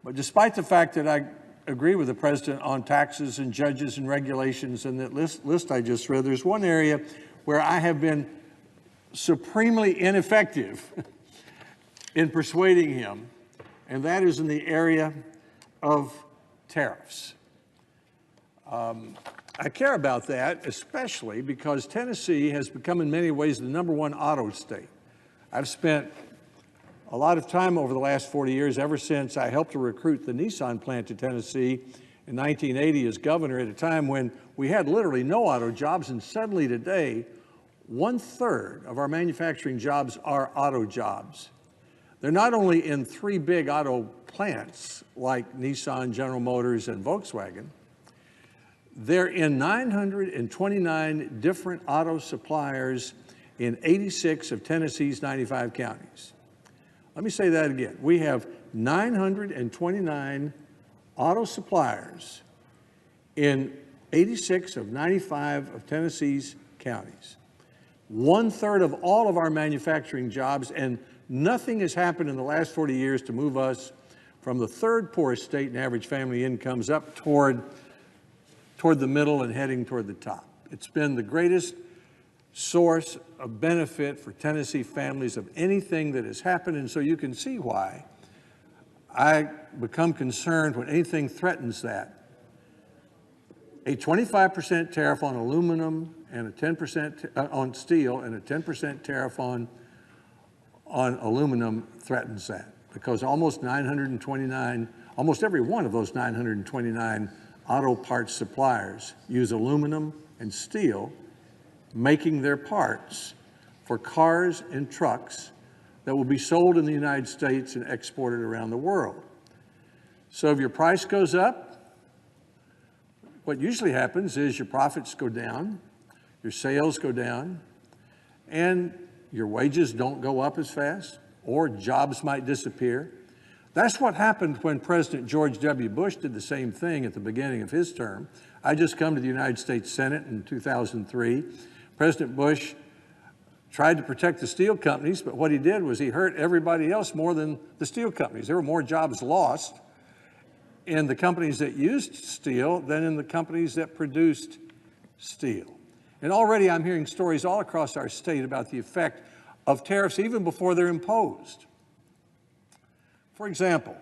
But despite the fact that I agree with the president on taxes and judges and regulations and that list I just read, there's one area where I have been supremely ineffective in persuading him, and that is in the area of tariffs. I care about that, especially because Tennessee has become in many ways the #1 auto state. I've spent a lot of time over the last 40 years, ever since I helped to recruit the Nissan plant to Tennessee in 1980 as governor, at a time when we had literally no auto jobs, and suddenly today, 1/3 of our manufacturing jobs are auto jobs. They're not only in 3 big auto plants like Nissan, General Motors, and Volkswagen. They're in 929 different auto suppliers in 86 of Tennessee's 95 counties. Let me say that again. We have 929 auto suppliers in 86 of 95 of Tennessee's counties. 1/3 of all of our manufacturing jobs, and nothing has happened in the last 40 years to move us from the 3rd poorest state in average family incomes up toward the middle and heading toward the top. It's been the greatest source of benefit for Tennessee families of anything that has happened, and so you can see why I become concerned when anything threatens that. A 25% tariff on aluminum and a 10% on steel and a 10% tariff on aluminum threatens that, because almost every one of those 929 auto parts suppliers use aluminum and steel, making their parts for cars and trucks that will be sold in the United States and exported around the world. So if your price goes up, what usually happens is your profits go down, your sales go down, and your wages don't go up as fast, or jobs might disappear. That's what happened when President George W. Bush did the same thing at the beginning of his term. I just come to the United States Senate in 2003. President Bush tried to protect the steel companies, but what he did was he hurt everybody else more than the steel companies. There were more jobs lost in the companies that used steel than in the companies that produced steel. And already I'm hearing stories all across our state about the effect of tariffs even before they're imposed. For example,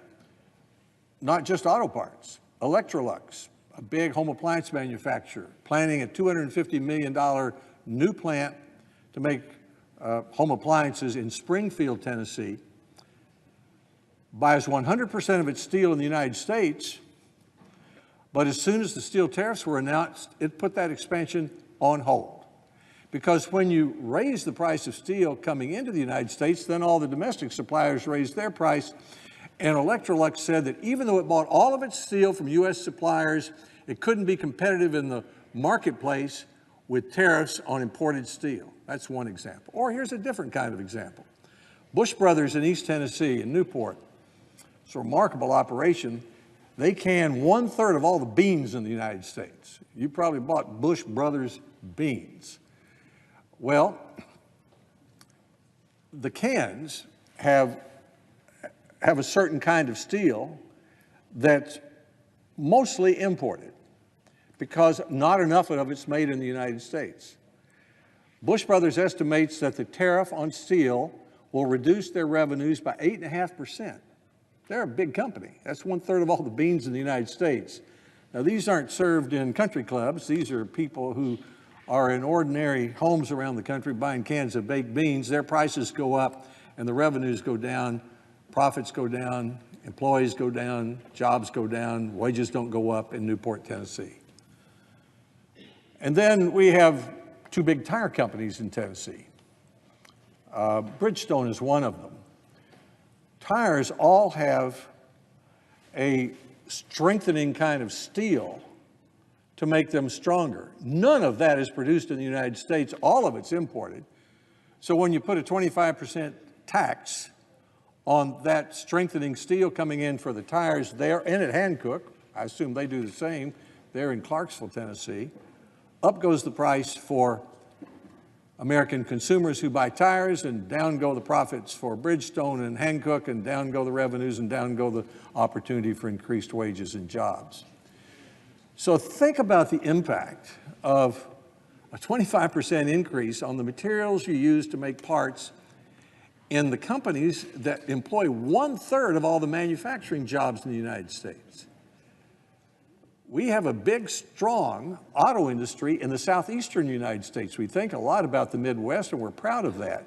not just auto parts, Electrolux, a big home appliance manufacturer, planning a $250 million new plant to make home appliances in Springfield, Tennessee, buys 100% of its steel in the United States, but as soon as the steel tariffs were announced, it put that expansion on hold. Because when you raise the price of steel coming into the United States, then all the domestic suppliers raised their price. And Electrolux said that even though it bought all of its steel from U.S. suppliers, it couldn't be competitive in the marketplace with tariffs on imported steel. That's one example. Or here's a different kind of example. Bush Brothers in East Tennessee, in Newport, it's a remarkable operation. They can 1/3 of all the beans in the United States. You probably bought Bush Brothers beans. Well, the cans have a certain kind of steel that's mostly imported because not enough of it's made in the United States. Bush Brothers estimates that the tariff on steel will reduce their revenues by 8.5%. They're a big company. That's 1/3 of all the beans in the United States. Now, these aren't served in country clubs. These are people who are in ordinary homes around the country buying cans of baked beans. Their prices go up and the revenues go down, profits go down, employees go down, jobs go down, wages don't go up in Newport, Tennessee. And then we have 2 big tire companies in Tennessee. Bridgestone is one of them. Tires all have a strengthening kind of steel to make them stronger. None of that is produced in the United States. All of it's imported. So when you put a 25% tax on that strengthening steel coming in for the tires, they're in at Hancock. I assume they do the same. They're in Clarksville, Tennessee. Up goes the price for American consumers who buy tires, and down go the profits for Bridgestone and Hankook, and down go the revenues, and down go the opportunity for increased wages and jobs. So think about the impact of a 25% increase on the materials you use to make parts in the companies that employ 1/3 of all the manufacturing jobs in the United States. We have a big, strong auto industry in the southeastern United States. We think a lot about the Midwest, and we're proud of that.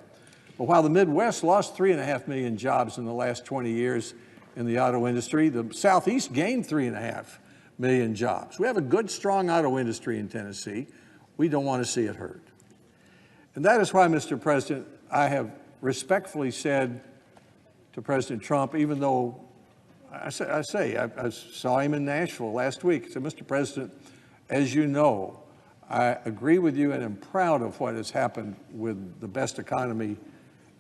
But while the Midwest lost 3.5 million jobs in the last 20 years in the auto industry, the Southeast gained 3.5 million jobs. We have a good, strong auto industry in Tennessee. We don't want to see it hurt. And that is why, Mr. President, I have respectfully said to President Trump, even though I saw him in Nashville last week. I said, Mr. President, as you know, I agree with you and am proud of what has happened with the best economy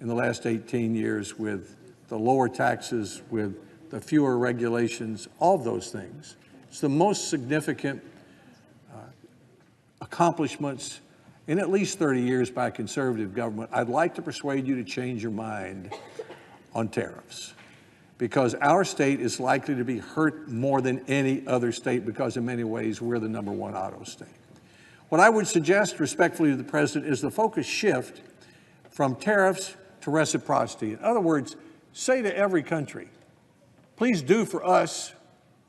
in the last 18 years, with the lower taxes, with the fewer regulations, all of those things. It's the most significant accomplishments in at least 30 years by a conservative government. I'd like to persuade you to change your mind on tariffs, because our state is likely to be hurt more than any other state, because in many ways we're the #1 auto state. What I would suggest respectfully to the President is the focus shift from tariffs to reciprocity. In other words, say to every country, please do for us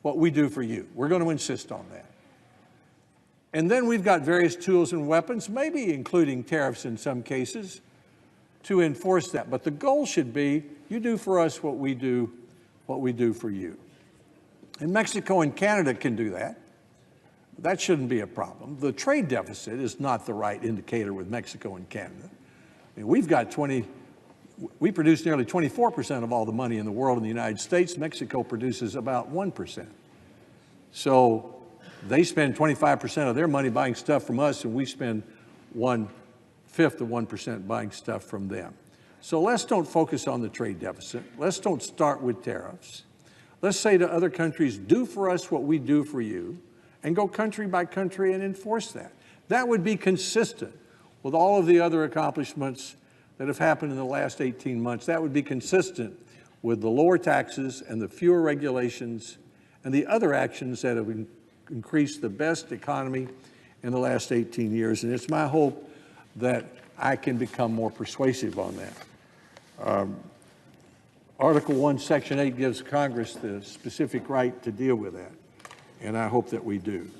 what we do for you. We're going to insist on that. And then we've got various tools and weapons, maybe including tariffs in some cases, to enforce that. But the goal should be, you do for us what we do for you. And Mexico and Canada can do that. That shouldn't be a problem. The trade deficit is not the right indicator with Mexico and Canada. I mean, we produce nearly 24% of all the money in the world in the United States. Mexico produces about 1%. So they spend 25% of their money buying stuff from us, and we spend 1/5 of 1% buying stuff from them. So let's don't focus on the trade deficit. Let's don't start with tariffs. Let's say to other countries, do for us what we do for you, and go country by country and enforce that. That would be consistent with all of the other accomplishments that have happened in the last 18 months. That would be consistent with the lower taxes and the fewer regulations and the other actions that have increased the best economy in the last 18 years. And it's my hope that I can become more persuasive on that. Article 1, Section 8 gives Congress the specific right to deal with that, and I hope that we do.